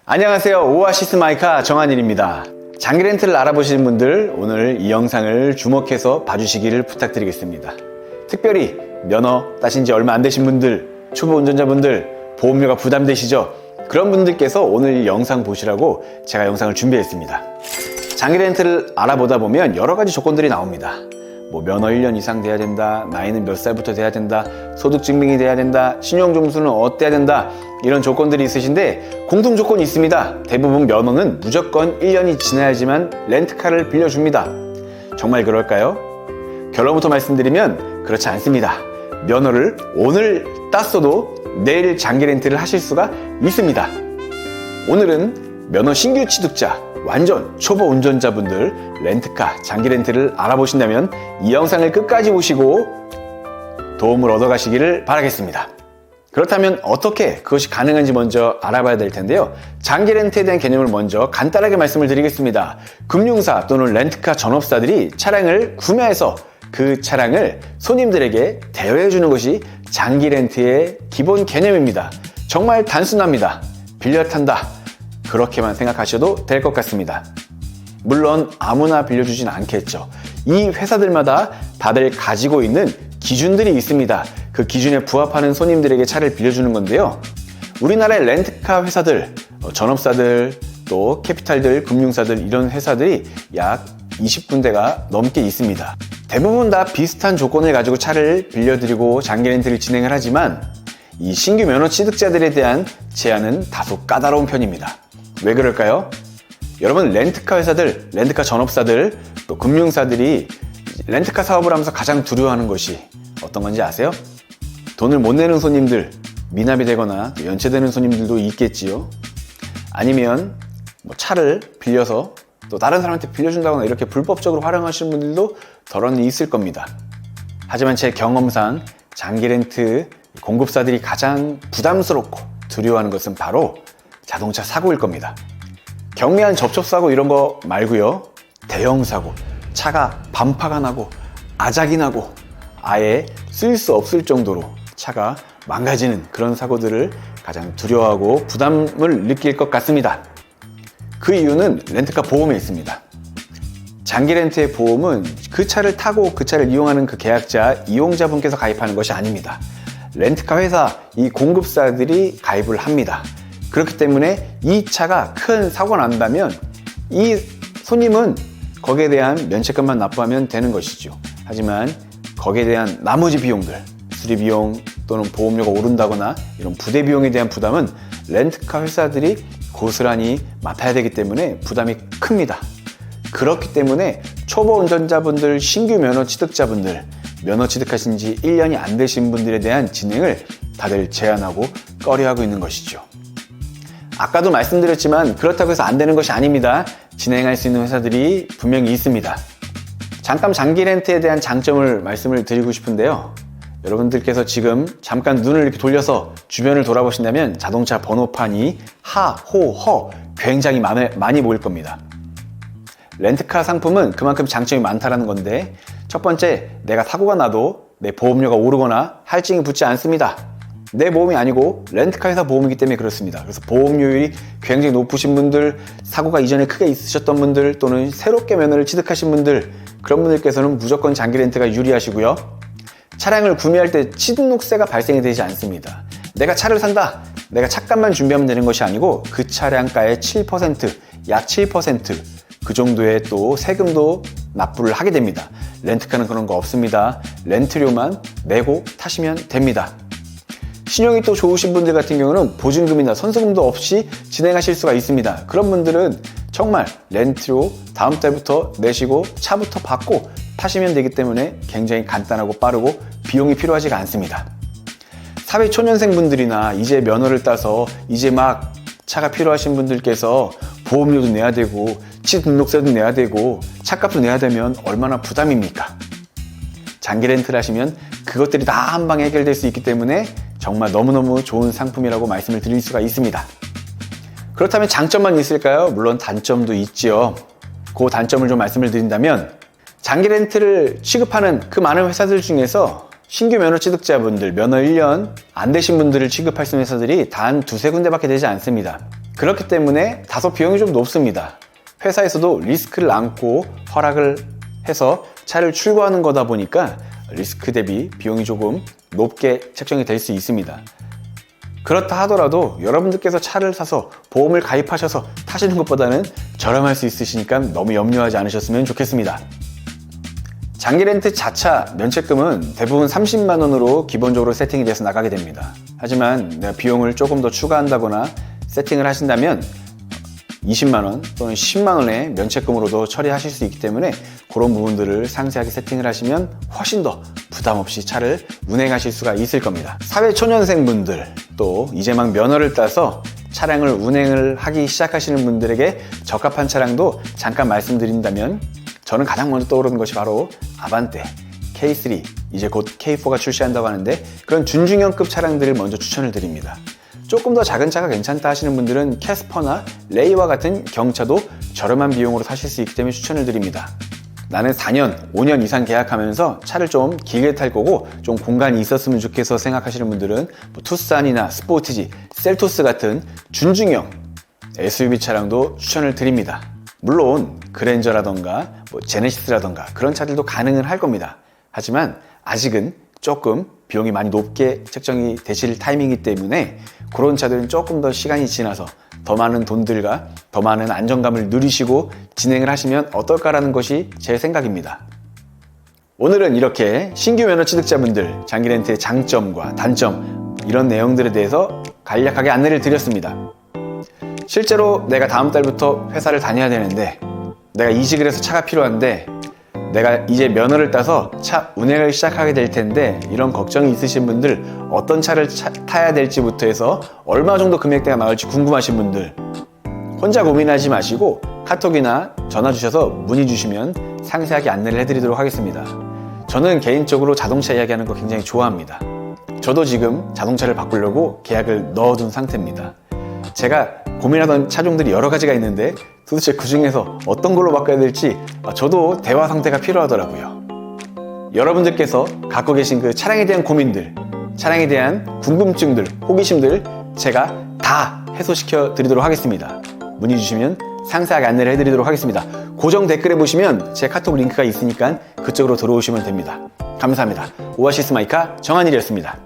안녕하세요. 오아시스 마이카 정한일입니다. 장기 렌트를 알아보시는 분들, 오늘 이 영상을 주목해서 봐주시기를 부탁드리겠습니다. 특별히 면허 따신 지 얼마 안 되신 분들, 초보 운전자분들, 보험료가 부담되시죠? 그런 분들께서 오늘 이 영상 보시라고 제가 영상을 준비했습니다. 장기 렌트를 알아보다 보면 여러 가지 조건들이 나옵니다. 면허 1년 이상 돼야 된다, 나이는 몇 살부터 돼야 된다, 소득 증명이 돼야 된다, 신용 점수는 어때야 된다, 이런 조건들이 있으신데 공통 조건이 있습니다. 대부분 면허는 무조건 1년이 지나야지만 렌트카를 빌려줍니다. 정말 그럴까요? 결론부터 말씀드리면 그렇지 않습니다. 면허를 오늘 땄어도 내일 장기 렌트를 하실 수가 있습니다. 오늘은 면허 신규 취득자, 완전 초보 운전자분들 렌트카, 장기 렌트를 알아보신다면 이 영상을 끝까지 보시고 도움을 얻어가시기를 바라겠습니다. 그렇다면 어떻게 그것이 가능한지 먼저 알아봐야 될 텐데요. 장기 렌트에 대한 개념을 먼저 간단하게 말씀을 드리겠습니다. 금융사 또는 렌트카 전업사들이 차량을 구매해서 그 차량을 손님들에게 대여해 주는 것이 장기 렌트의 기본 개념입니다. 정말 단순합니다. 빌려 탄다, 그렇게만 생각하셔도 될 것 같습니다. 물론 아무나 빌려주진 않겠죠. 이 회사들마다 다들 가지고 있는 기준들이 있습니다. 그 기준에 부합하는 손님들에게 차를 빌려주는 건데요. 우리나라의 렌트카 회사들, 전업사들, 또 캐피탈들, 금융사들, 이런 회사들이 약 20군데가 넘게 있습니다. 대부분 다 비슷한 조건을 가지고 차를 빌려드리고 장기 렌트를 진행을 하지만 이 신규 면허 취득자들에 대한 제한은 다소 까다로운 편입니다. 왜 그럴까요? 여러분, 렌트카 회사들, 렌트카 전업사들, 또 금융사들이 렌트카 사업을 하면서 가장 두려워하는 것이 어떤 건지 아세요? 돈을 못 내는 손님들, 미납이 되거나 연체되는 손님들도 있겠지요. 아니면 차를 빌려서 또 다른 사람한테 빌려준다거나 이렇게 불법적으로 활용하시는 분들도 덜어는 있을 겁니다. 하지만 제 경험상 장기 렌트 공급사들이 가장 부담스럽고 두려워하는 것은 바로 자동차 사고일 겁니다. 경미한 접촉사고 이런 거 말고요. 대형 사고, 차가 반파가 나고 아작이 나고 아예 쓸 수 없을 정도로 차가 망가지는 그런 사고들을 가장 두려워하고 부담을 느낄 것 같습니다. 그 이유는 렌트카 보험에 있습니다. 장기 렌트의 보험은 그 차를 타고 그 차를 이용하는 그 계약자, 이용자분께서 가입하는 것이 아닙니다. 렌트카 회사, 이 공급사들이 가입을 합니다. 그렇기 때문에 이 차가 큰 사고가 난다면 이 손님은 거기에 대한 면책금만 납부하면 되는 것이죠. 하지만 거기에 대한 나머지 비용들, 수리비용 또는 보험료가 오른다거나 이런 부대 비용에 대한 부담은 렌트카 회사들이 고스란히 맡아야 되기 때문에 부담이 큽니다. 그렇기 때문에 초보 운전자분들, 신규 면허 취득자분들, 면허 취득하신 지 1년이 안 되신 분들에 대한 진행을 다들 제한하고 꺼려하고 있는 것이죠. 아까도 말씀드렸지만 그렇다고 해서 안 되는 것이 아닙니다. 진행할 수 있는 회사들이 분명히 있습니다. 잠깐 장기 렌트에 대한 장점을 말씀을 드리고 싶은데요. 여러분들께서 지금 잠깐 눈을 이렇게 돌려서 주변을 돌아보신다면 자동차 번호판이 하, 호, 허 굉장히 많이 보일 겁니다. 렌트카 상품은 그만큼 장점이 많다는 건데, 첫 번째, 내가 사고가 나도 내 보험료가 오르거나 할증이 붙지 않습니다. 내 보험이 아니고 렌트카 회사 보험이기 때문에 그렇습니다. 그래서 보험료율이 굉장히 높으신 분들, 사고가 이전에 크게 있으셨던 분들, 또는 새롭게 면허를 취득하신 분들, 그런 분들께서는 무조건 장기 렌트가 유리하시고요. 차량을 구매할 때 취등록세가 발생이 되지 않습니다. 내가 차를 산다, 내가 차값만 준비하면 되는 것이 아니고 그 차량가의 7%, 약 7%, 그 정도의 또 세금도 납부를 하게 됩니다. 렌트카는 그런 거 없습니다. 렌트료만 내고 타시면 됩니다. 신용이 또 좋으신 분들 같은 경우는 보증금이나 선수금도 없이 진행하실 수가 있습니다. 그런 분들은 정말 렌트료 다음 달부터 내시고 차부터 받고 타시면 되기 때문에 굉장히 간단하고 빠르고 비용이 필요하지가 않습니다. 사회초년생 분들이나 이제 면허를 따서 이제 막 차가 필요하신 분들께서 보험료도 내야 되고 취등록세도 내야 되고 차값도 내야 되면 얼마나 부담입니까? 장기 렌트를 하시면 그것들이 다 한 방에 해결될 수 있기 때문에 정말 너무너무 좋은 상품이라고 말씀을 드릴 수가 있습니다. 그렇다면 장점만 있을까요? 물론 단점도 있지요. 그 단점을 좀 말씀을 드린다면, 장기 렌트를 취급하는 그 많은 회사들 중에서 신규 면허 취득자분들, 면허 1년 안 되신 분들을 취급할 수 있는 회사들이 단 두세 군데밖에 되지 않습니다. 그렇기 때문에 다소 비용이 좀 높습니다. 회사에서도 리스크를 안고 허락을 해서 차를 출고하는 거다 보니까 리스크 대비 비용이 조금 높게 책정이 될 수 있습니다. 그렇다 하더라도 여러분들께서 차를 사서 보험을 가입하셔서 타시는 것보다는 저렴할 수 있으시니까 너무 염려하지 않으셨으면 좋겠습니다. 장기 렌트 자차 면책금은 대부분 30만 원으로 기본적으로 세팅이 돼서 나가게 됩니다. 하지만 내가 비용을 조금 더 추가한다거나 세팅을 하신다면 20만 원 또는 10만 원의 면책금으로도 처리하실 수 있기 때문에 그런 부분들을 상세하게 세팅을 하시면 훨씬 더 부담 없이 차를 운행하실 수가 있을 겁니다. 사회초년생분들 또 이제 막 면허를 따서 차량을 운행을 하기 시작하시는 분들에게 적합한 차량도 잠깐 말씀드린다면 저는 가장 먼저 떠오르는 것이 바로 아반떼, K3, 이제 곧 K4가 출시한다고 하는데 그런 준중형급 차량들을 먼저 추천을 드립니다. 조금 더 작은 차가 괜찮다 하시는 분들은 캐스퍼나 레이와 같은 경차도 저렴한 비용으로 사실 수 있기 때문에 추천을 드립니다. 나는 4년, 5년 이상 계약하면서 차를 좀 길게 탈 거고 좀 공간이 있었으면 좋겠어 생각하시는 분들은 투싼이나 스포티지, 셀토스 같은 준중형 SUV 차량도 추천을 드립니다. 물론 그랜저라던가 제네시스라던가 그런 차들도 가능은 할 겁니다. 하지만 아직은 조금 비용이 많이 높게 책정이 되실 타이밍이기 때문에 그런 차들은 조금 더 시간이 지나서 더 많은 돈들과 더 많은 안정감을 누리시고 진행을 하시면 어떨까라는 것이 제 생각입니다. 오늘은 이렇게 신규 면허 취득자분들 장기렌트의 장점과 단점 이런 내용들에 대해서 간략하게 안내를 드렸습니다. 실제로 내가 다음 달부터 회사를 다녀야 되는데 내가 이직을 해서 차가 필요한데 내가 이제 면허를 따서 차 운행을 시작하게 될 텐데 이런 걱정이 있으신 분들 어떤 차를 타야 될지부터 해서 얼마 정도 금액대가 나올지 궁금하신 분들 혼자 고민하지 마시고 카톡이나 전화 주셔서 문의 주시면 상세하게 안내를 해드리도록 하겠습니다. 저는 개인적으로 자동차 이야기하는 거 굉장히 좋아합니다. 저도 지금 자동차를 바꾸려고 계약을 넣어둔 상태입니다. 제가 고민하던 차종들이 여러 가지가 있는데 도대체 그 중에서 어떤 걸로 바꿔야 될지 저도 대화 상태가 필요하더라고요. 여러분들께서 갖고 계신 그 차량에 대한 고민들, 차량에 대한 궁금증들, 호기심들 제가 다 해소시켜 드리도록 하겠습니다. 문의 주시면 상세하게 안내를 해드리도록 하겠습니다. 고정 댓글에 보시면 제 카톡 링크가 있으니까 그쪽으로 들어오시면 됩니다. 감사합니다. 오아시스 마이카 정한일이었습니다.